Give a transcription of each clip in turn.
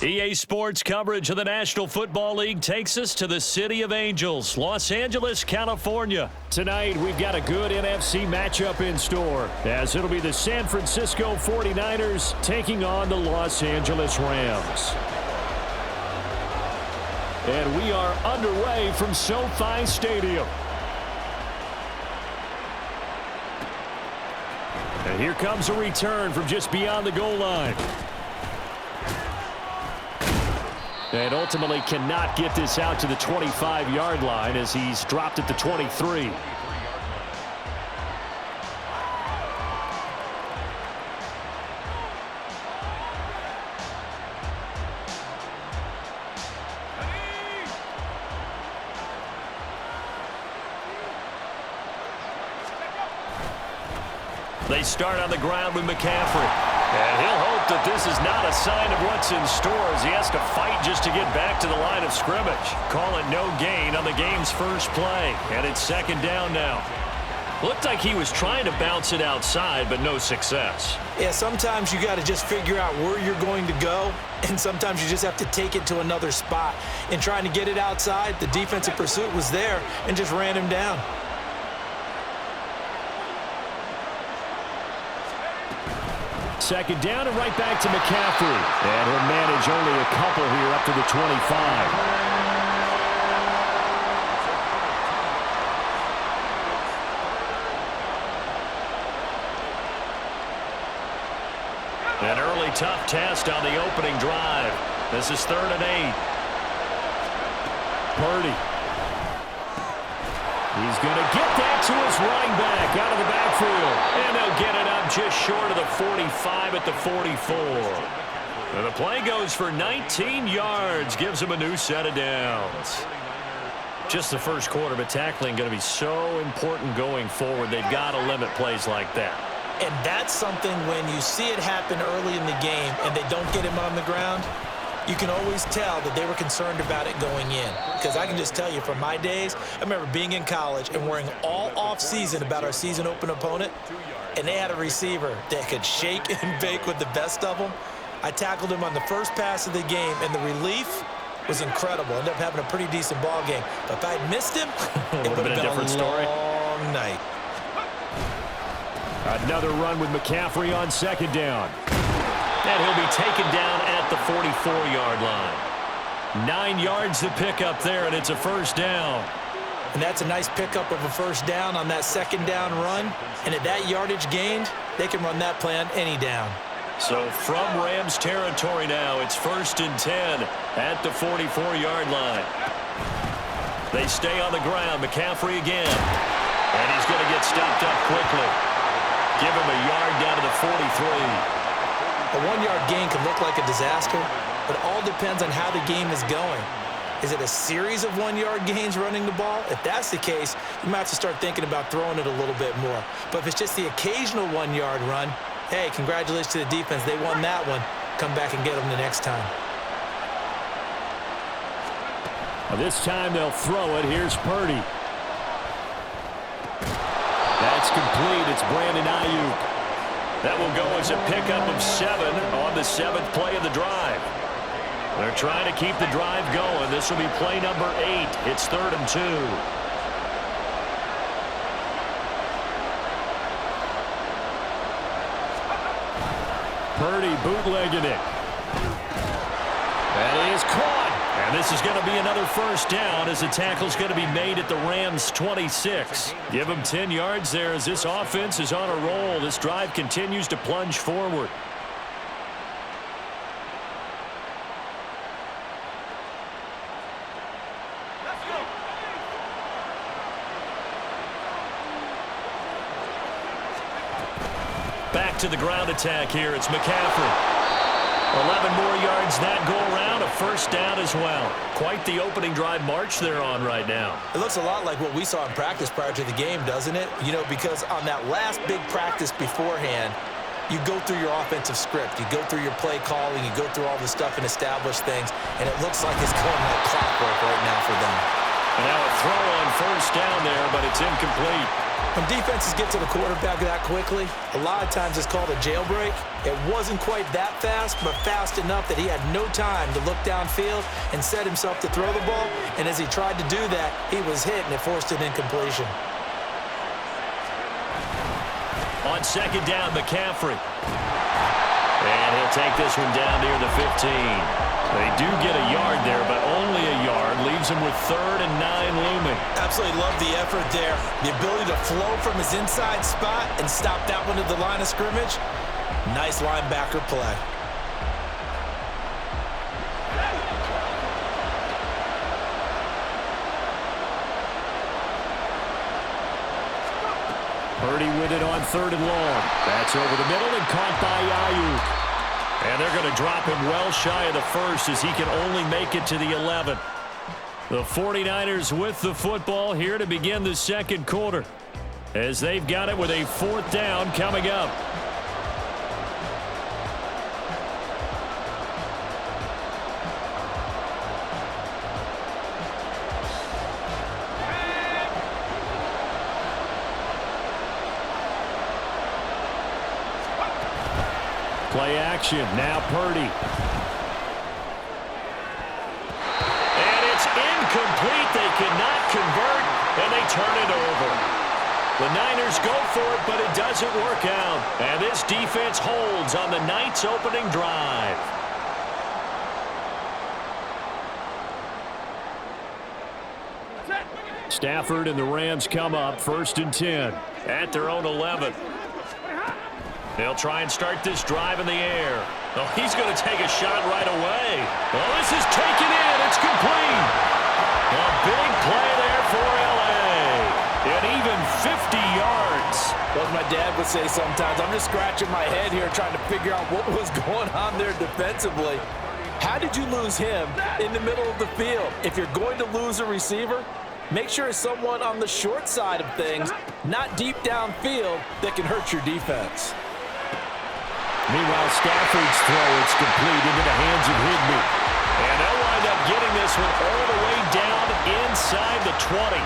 EA Sports coverage of the National Football League takes us to the City of Angels, Los Angeles, California. Tonight, we've got a good NFC matchup in store, as it'll be the San Francisco 49ers taking on the Los Angeles Rams. And we are underway from SoFi Stadium. And here comes a return from just beyond the goal line. And ultimately cannot get this out to the 25-yard line as he's dropped at the 23. They start on the ground with McCaffrey. And he'll hope that this is not a sign of what's in store as he has to fight just to get back to the line of scrimmage. Call it no gain on the game's first play. And it's second down now. Looked like he was trying to bounce it outside, but no success. Yeah, sometimes you got to just figure out where you're going to go, and sometimes you just have to take it to another spot. In trying to get it outside, the defensive pursuit was there and just ran him down. Second down and right back to McCaffrey. And he'll manage only a couple here up to the 25. An early tough test on the opening drive. This is 3rd and 8. Purdy. He's going to get that to his running back out of the backfield. And they'll get it up just short of the 45 at the 44. And the play goes for 19 yards. Gives him a new set of downs. Just the first quarter, but tackling going to be so important going forward. They've got to limit plays like that. And that's something when you see it happen early in the game and they don't get him on the ground, you can always tell that they were concerned about it going in. Because I can just tell you from my days, I remember being in college and worrying all off-season about our season open opponent, and they had a receiver that could shake and bake with the best of them. I tackled him on the first pass of the game, and the relief was incredible. Ended up having a pretty decent ball game. But if I'd missed him, it would have been a different story. Long night. Another run with McCaffrey on second down. And he'll be taken down at the 44-yard line. 9 yards to pick up there, and it's a first down. And that's a nice pickup of a first down on that second down run. And at that yardage gained, they can run that play on any down. So from Rams territory now, it's 1st and 10 at the 44-yard line. They stay on the ground. McCaffrey again. And he's going to get stopped up quickly. Give him a yard down to the 43. A 1-yard gain can look like a disaster, but it all depends on how the game is going. Is it a series of 1-yard gains running the ball? If that's the case, you might have to start thinking about throwing it a little bit more. But if it's just the occasional 1-yard run, hey, congratulations to the defense. They won that one. Come back and get them the next time. Well, this time they'll throw it. Here's Purdy. That's complete. It's Brandon Ayuk. That will go as a pickup of 7 on the 7th play of the drive. They're trying to keep the drive going. This will be play number 8. It's 3rd and 2. Purdy bootlegging it. That is caught. And this is going to be another first down as the tackle's going to be made at the Rams' 26. Give them 10 yards there as this offense is on a roll. This drive continues to plunge forward. Back to the ground attack here. It's McCaffrey. 11 more yards that go around, a first down as well. Quite the opening drive march they're on right now. It looks a lot like what we saw in practice prior to the game, doesn't it? You know, because on that last big practice beforehand, you go through your offensive script. You go through your play calling. You go through all the stuff and establish things. And it looks like it's going like clockwork right now for them. And now a throw on first down there, but it's incomplete. When defenses get to the quarterback that quickly, a lot of times it's called a jailbreak. It wasn't quite that fast, but fast enough that he had no time to look downfield and set himself to throw the ball. And as he tried to do that, he was hit, and it forced an incompletion. On second down, McCaffrey. And he'll take this one down near the 15. They do get a yard there, but only a yard. Leaves him with 3rd and 9 looming. Absolutely love the effort there. The ability to flow from his inside spot and stop that one at the line of scrimmage. Nice linebacker play. Purdy with it on 3rd and long. That's over the middle and caught by Ayuk. And they're going to drop him well shy of the 1st as he can only make it to the 11th. The 49ers with the football here to begin the second quarter as they've got it with a 4th down coming up. Play action. Now Purdy. And it's incomplete. They cannot convert, and they turn it over. The Niners go for it, but it doesn't work out. And this defense holds on the Knights' opening drive. Stafford and the Rams come up 1st and 10 at their own 11. They'll try and start this drive in the air. Oh, he's going to take a shot right away. Oh, this is taken in. It's complete. A big play there for L.A. And even 50 yards. Well, as my dad would say sometimes, I'm just scratching my head here trying to figure out what was going on there defensively. How did you lose him in the middle of the field? If you're going to lose a receiver, make sure it's someone on the short side of things, not deep downfield, that can hurt your defense. Meanwhile, Stafford's throw, it's complete into the hands of Higbee. And they'll wind up getting this one all the way down inside the 20.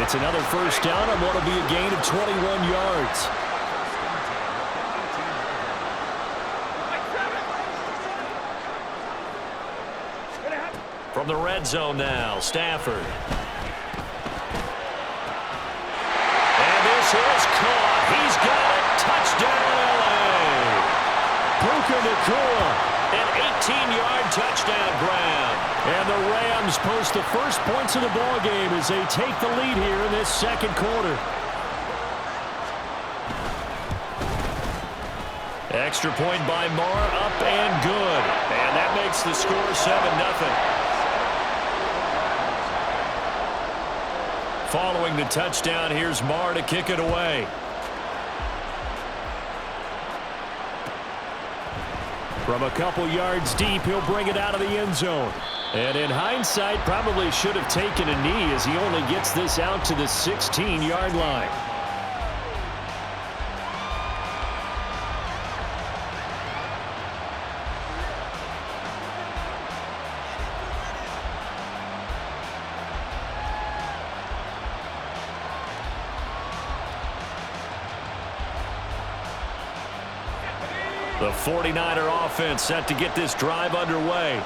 It's another 1st down on what will be a gain of 21 yards. From the red zone now, Stafford. And this is caught. He's got it. Touchdown, L.A. Puka Nacua, an 18-yard touchdown grab. And the Rams post the first points of the ballgame as they take the lead here in this second quarter. Extra point by Marr, up and good. And that makes the score 7-0. Following the touchdown, here's Marr to kick it away. From a couple yards deep, he'll bring it out of the end zone. And in hindsight, probably should have taken a knee as he only gets this out to the 16-yard line. The 49er offense set to get this drive underway.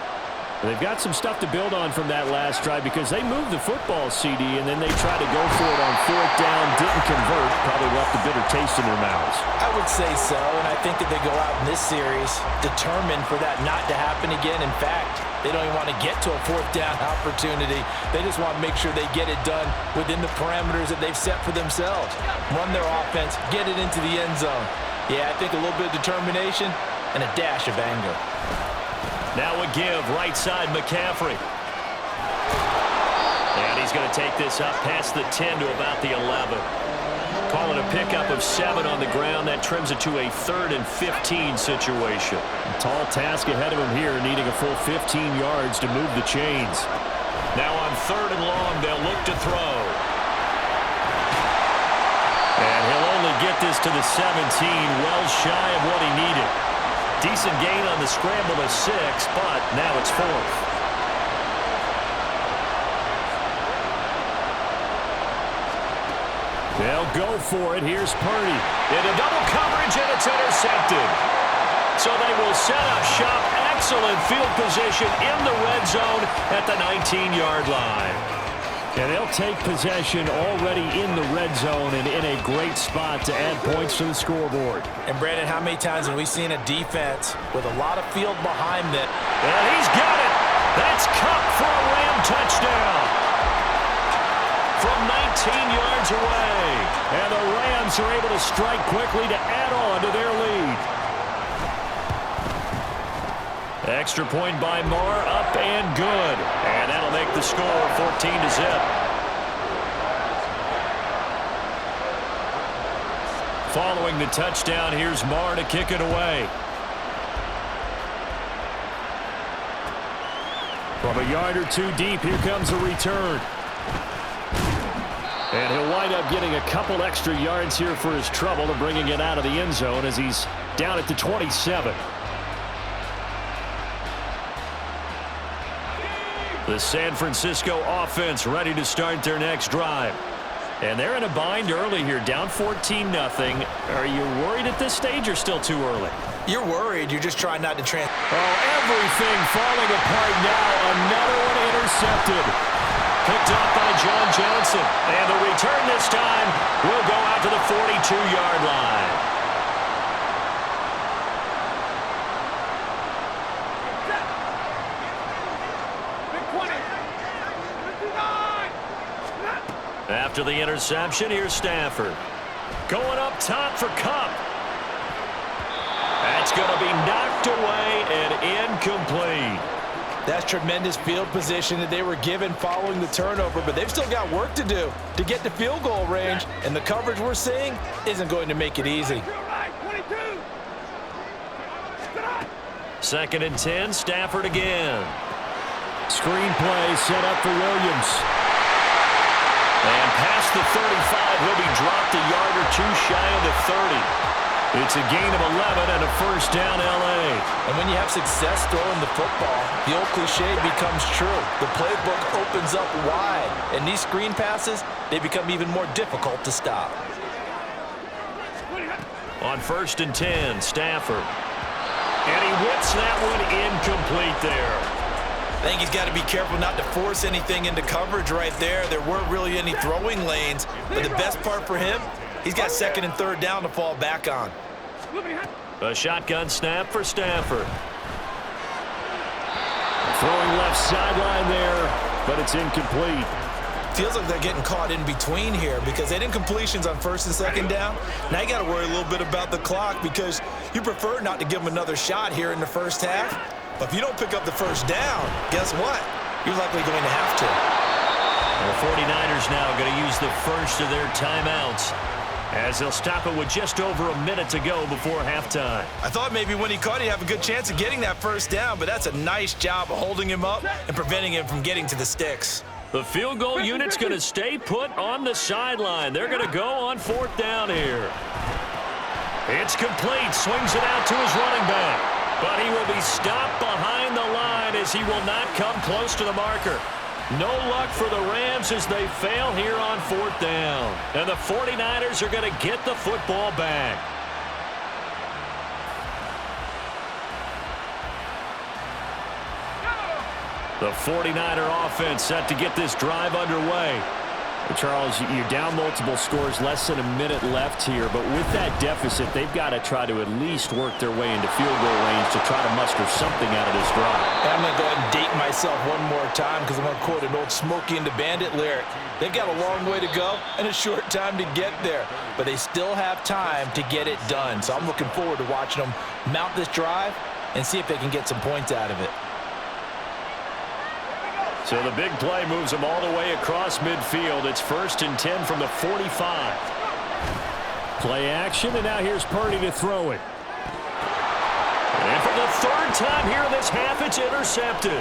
They've got some stuff to build on from that last drive because they moved the football, CD, and then they tried to go for it on 4th down, didn't convert, probably left a bitter taste in their mouths. I would say so, and I think that they go out in this series determined for that not to happen again. In fact, they don't even want to get to a 4th down opportunity. They just want to make sure they get it done within the parameters that they've set for themselves. Run their offense, get it into the end zone. Yeah, I think a little bit of determination and a dash of anger. Now a give, right side, McCaffrey. And he's going to take this up past the 10 to about the 11. Call it a pickup of 7 on the ground. That trims it to a 3rd and 15 situation. A tall task ahead of him here, needing a full 15 yards to move the chains. Now on 3rd and long, they'll look to throw. And he'll only get this to the 17, well shy of what he needed. Decent gain on the scramble to 6, but now it's 4th. They'll go for it. Here's Purdy. Into double coverage, and it's intercepted. So they will set up shop. Excellent field position in the red zone at the 19-yard line. And they'll take possession already in the red zone and in a great spot to add points to the scoreboard. And, Brandon, how many times have we seen a defense with a lot of field behind them? And he's got it. That's Cup for a Ram touchdown. From 19 yards away. And the Rams are able to strike quickly to add on to their lead. Extra point by Moore, up and good. And that'll make the score 14-0. Following the touchdown, here's Moore to kick it away. From a yard or two deep, here comes a return. And he'll wind up getting a couple extra yards here for his trouble and bringing it out of the end zone as he's down at the 27. The San Francisco offense ready to start their next drive. And they're in a bind early here, down 14-0. Are you worried at this stage or still too early? You're worried. You're just trying not to Oh, everything falling apart now. Another one intercepted. Picked up by John Johnson. And the return this time will go out to the 42-yard line. After the interception, here's Stafford. Going up top for Cup. That's going to be knocked away and incomplete. That's tremendous field position that they were given following the turnover, but they've still got work to do to get to field goal range, and the coverage we're seeing isn't going to make it easy. 2nd and 10, Stafford again. Screen play set up for Williams. And past the 35, he'll be dropped a yard or two shy of the 30. It's a gain of 11 and a first down, L.A. And when you have success throwing the football, the old cliche becomes true. The playbook opens up wide, and these screen passes, they become even more difficult to stop. On 1st and 10, Stafford. And he whips that one incomplete there. I think he's got to be careful not to force anything into coverage right there. There weren't really any throwing lanes, but the best part for him, he's got 2nd and 3rd down to fall back on. A shotgun snap for Stafford. Throwing left sideline there, but it's incomplete. Feels like they're getting caught in between here because they did incompletions on 1st and 2nd down. Now you got to worry a little bit about the clock because you prefer not to give them another shot here in the first half. But if you don't pick up the first down, guess what? You're likely going to have to. The 49ers now going to use the first of their timeouts as they'll stop it with just over a minute to go before halftime. I thought maybe when he caught, he'd have a good chance of getting that first down, but that's a nice job of holding him up and preventing him from getting to the sticks. The field goal unit's going to stay put on the sideline. They're going to go on 4th down here. It's complete. Swings it out to his running back. But he will be stopped behind the line as he will not come close to the marker. No luck for the Rams as they fail here on 4th down. And the 49ers are going to get the football back. The 49er offense set to get this drive underway. Charles, you're down multiple scores, less than a minute left here, but with that deficit, they've got to try to at least work their way into field goal range to try to muster something out of this drive. And I'm going to go ahead and date myself one more time because I'm going to quote an old Smokey and the Bandit lyric. They've got a long way to go and a short time to get there, but they still have time to get it done. So I'm looking forward to watching them mount this drive and see if they can get some points out of it. So the big play moves them all the way across midfield. It's 1st and 10 from the 45. Play action, and now here's Purdy to throw it. And for the 3rd time here in this half, it's intercepted.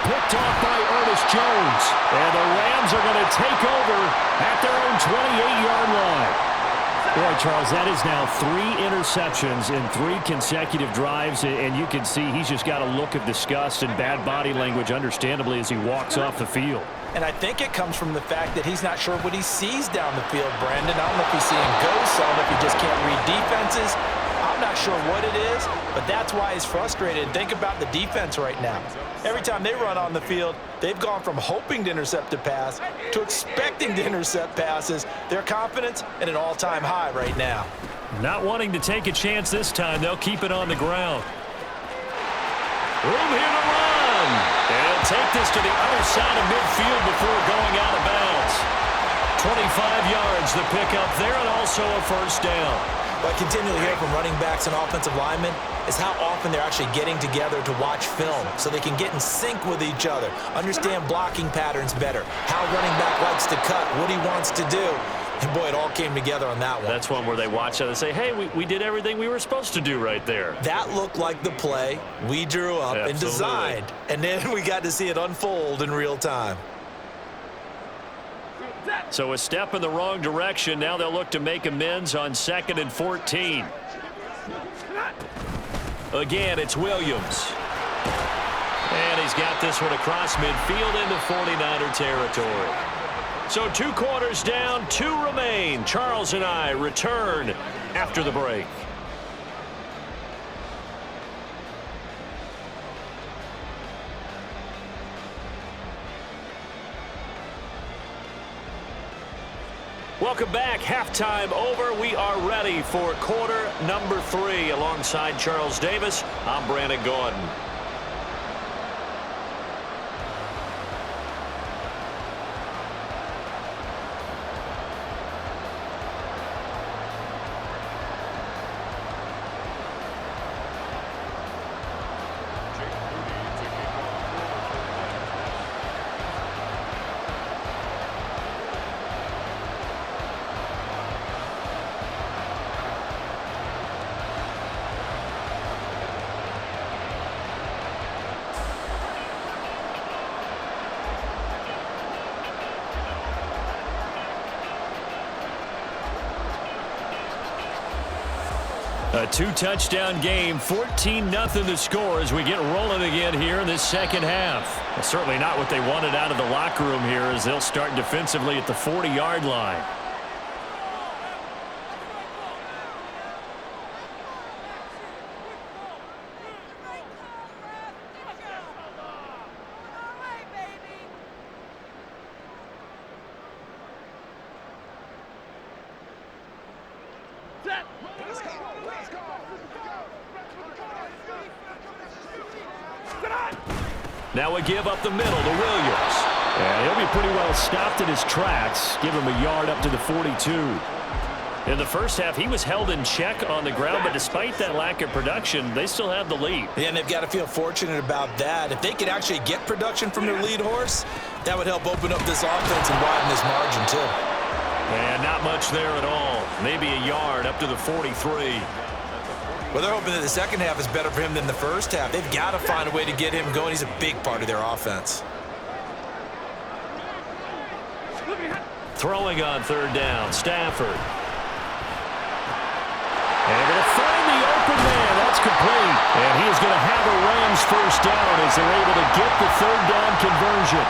Picked off by Ernest Jones. And the Rams are going to take over at their own 28-yard line. Boy, Charles, that is now 3 interceptions in 3 consecutive drives, and you can see he's just got a look of disgust and bad body language, understandably, as he walks off the field. And I think it comes from the fact that he's not sure what he sees down the field, Brandon. I don't know if he's seeing ghosts. I don't know if he just can't read defenses. I'm not sure what it is, but that's why he's frustrated. Think about the defense right now. Every time they run on the field, they've gone from hoping to intercept a pass to expecting to intercept passes. Their confidence at an all-time high right now. Not wanting to take a chance this time. They'll keep it on the ground. Room here to run. And he'll take this to the other side of midfield before going out of bounds. 25 yards the pickup there, and also a first down. What I continually hear from running backs and offensive linemen is how often they're actually getting together to watch film so they can get in sync with each other, understand blocking patterns better, how running back likes to cut, what he wants to do. And, boy, it all came together on that one. That's one where they watch out and say, hey, we did everything we were supposed to do right there. That looked like the play we drew up and designed. And then we got to see it unfold in real time. So a step in the wrong direction. Now they'll look to make amends on 2nd and 14. Again, it's Williams. And he's got this one across midfield into 49er territory. So 2 quarters down, 2 remain. Charles and I return after the break. Welcome back. Halftime over. We are ready for quarter number 3. Alongside Charles Davis, I'm Brandon Gordon. A 2-touchdown game, 14-0 the score as we get rolling again here in this second half. Well, certainly not what they wanted out of the locker room here as they'll start defensively at the 40-yard line. Now a give up the middle to Williams. And he'll be pretty well stopped in his tracks. Give him a yard up to the 42. In the first half, he was held in check on the ground, but despite that lack of production, they still have the lead. Yeah, and they've got to feel fortunate about that. If they could actually get production from their lead horse, that would help open up this offense and widen this margin, too. And not much there at all. Maybe a yard up to the 43. Well, they're hoping that the second half is better for him than the first half. They've got to find a way to get him going. He's a big part of their offense. Throwing on 3rd down, Stafford. And they're going to find the open man. That's complete. And he is going to have a Rams first down as they're able to get the 3rd down conversion.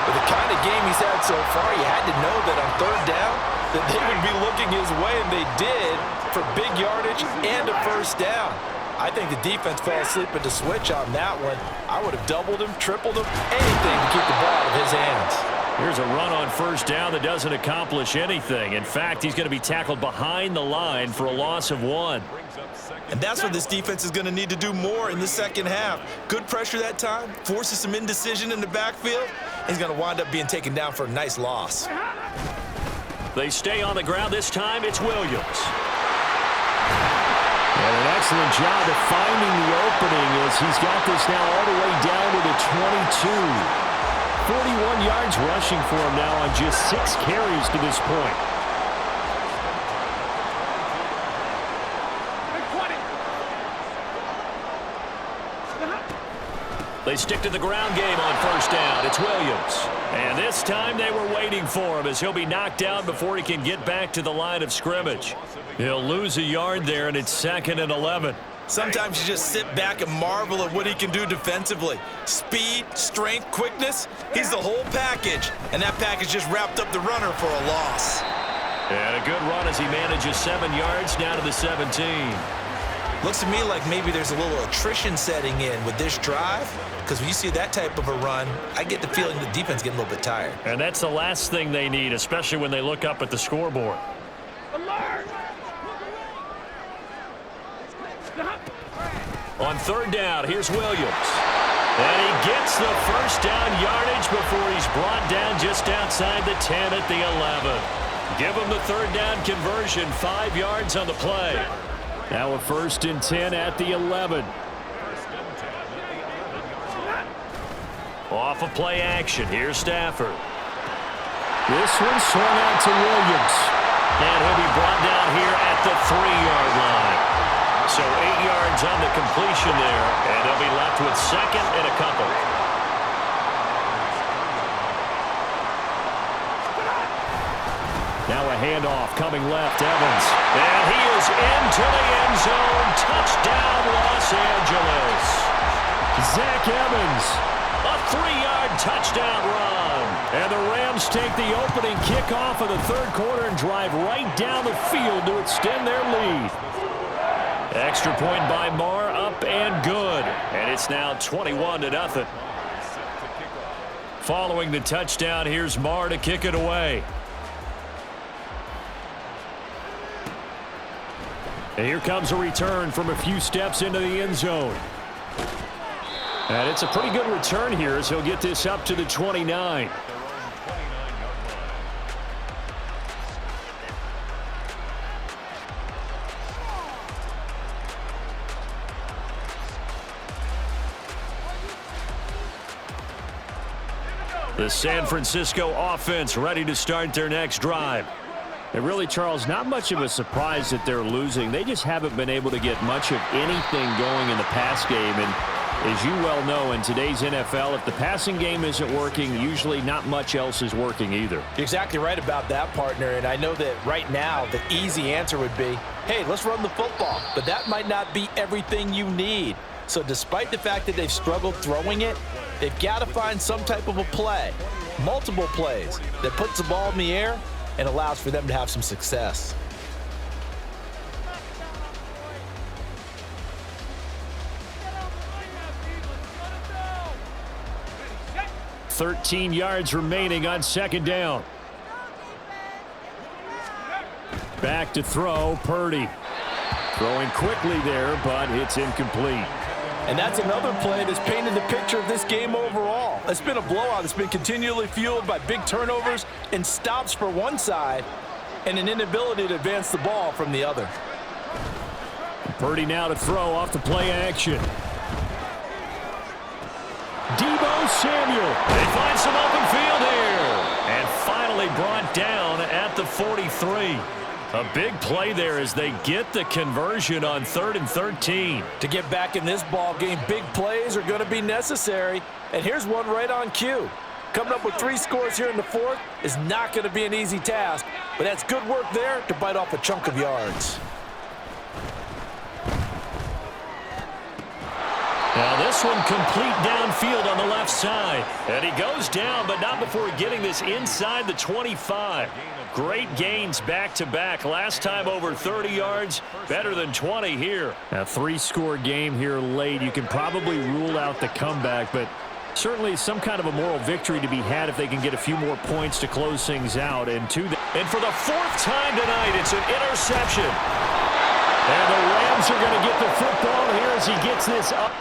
With the kind of game he's had so far, you had to know that on 3rd down that they would be looking his way, and they did, for big yardage and a first down. I think the defense fell asleep at the switch on that one. I would have doubled him, tripled him, anything to keep the ball out of his hands. Here's a run on 1st down that doesn't accomplish anything. In fact, he's going to be tackled behind the line for a loss of 1. And that's what this defense is going to need to do more in the second half. Good pressure that time, forces some indecision in the backfield. He's going to wind up being taken down for a nice loss. They stay on the ground. This time it's Williams. And an excellent job of finding the opening as he's got this now all the way down to the 22. 41 yards rushing for him now on just 6 carries to this point. They stick to the ground game on 1st down. It's Williams. And this time they were waiting for him as he'll be knocked down before he can get back to the line of scrimmage. He'll lose a yard there, and it's 2nd and 11. Sometimes you just sit back and marvel at what he can do defensively. Speed, strength, quickness, he's the whole package. And that package just wrapped up the runner for a loss. And a good run as he manages 7 yards down to the 17. Looks to me like maybe there's a little attrition setting in with this drive, because when you see that type of a run, I get the feeling the defense getting a little bit tired. And that's the last thing they need, especially when they look up at the scoreboard. On third down, here's Williams. And he gets the first down yardage before he's brought down just outside the 10 at the 11. Give him the third down conversion, 5 yards on the play. Now a 1st and 10 at the 11. Off of play action, here's Stafford. This one swung out to Williams. And he'll be brought down here at the 3-yard line. So 8 yards on the completion there, and they'll be left with 2nd and a couple. Now a handoff coming left, Evans. And he is into the end zone. Touchdown, Los Angeles. Zach Evans, a 3-yard touchdown run. And the Rams take the opening kickoff of the 3rd quarter and drive right down the field to extend their lead. Extra point by Marr, up and good. And it's now 21-0. Following the touchdown, here's Marr to kick it away. And here comes a return from a few steps into the end zone. And it's a pretty good return here as he'll get this up to the 29. The San Francisco offense ready to start their next drive. And really, Charles, not much of a surprise that they're losing. They just haven't been able to get much of anything going in the pass game. And as you well know, in today's NFL, if the passing game isn't working, usually not much else is working either. You're exactly right about that, partner. And I know that right now the easy answer would be, hey, let's run the football. But that might not be everything you need. So despite the fact that they've struggled throwing it, they've got to find some type of a play, multiple plays, that puts the ball in the air and allows for them to have some success. $13 yards remaining on 2nd down. Back to throw, Purdy. Throwing quickly there, but it's incomplete. And that's another play that's painted the picture of this game overall. It's been a blowout. It's been continually fueled by big turnovers and stops for one side and an inability to advance the ball from the other. Purdy now to throw off the play action. Deebo Samuel. They find some open field here. And finally brought down at the 43. A big play there as they get the conversion on 3rd and 13. To get back in this ball game, big plays are going to be necessary. And here's one right on cue. Coming up with 3 scores here in the 4th is not going to be an easy task, but that's good work there to bite off a chunk of yards. Now this one complete downfield on the left side. And he goes down, but not before getting this inside the 25. Great gains back-to-back. Last time over 30 yards, better than 20 here. A 3-score game here late. You can probably rule out the comeback, but certainly some kind of a moral victory to be had if they can get a few more points to close things out. And for the 4th time tonight, it's an interception. And the Rams are going to get the football here as he gets this up.